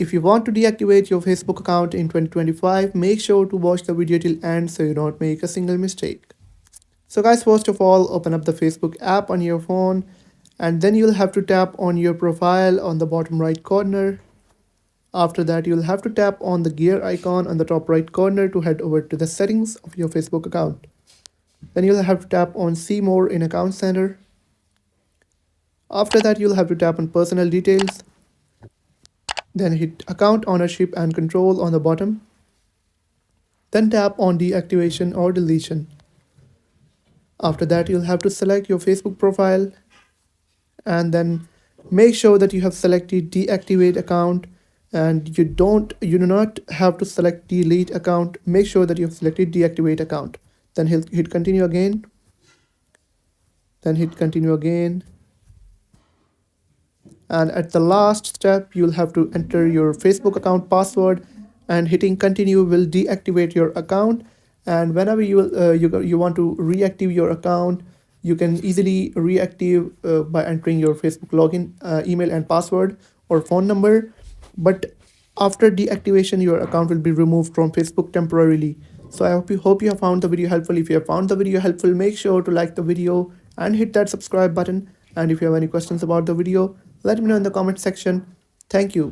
If you want to deactivate your Facebook account in 2025, make sure to watch the video till end so you don't make a single mistake. So guys, first of all, open up the Facebook app on your phone, and then you'll have to tap on your profile on the bottom right corner. After that, you'll have to tap on the gear icon on the top right corner to head over to the settings of your Facebook account. Then you'll have to tap on see more in account center. After that, you'll have to tap on personal details. Then hit account ownership and control on the bottom. Then tap on deactivation or deletion. After that, you'll have to select your Facebook profile and then make sure that you have selected deactivate account, and you do not have to select delete account. Make sure that you have selected deactivate account. Then hit continue again. Then hit continue again. And at the last step, you'll have to enter your Facebook account password, and hitting continue will deactivate your account. And whenever you want to reactive your account, you can easily reactive by entering your Facebook login, email and password or phone number. But after deactivation, your account will be removed from Facebook temporarily. So I hope you have found the video helpful. If you have found the video helpful, make sure to like the video and hit that subscribe button. And if you have any questions about the video, let me know in the comment section. Thank you.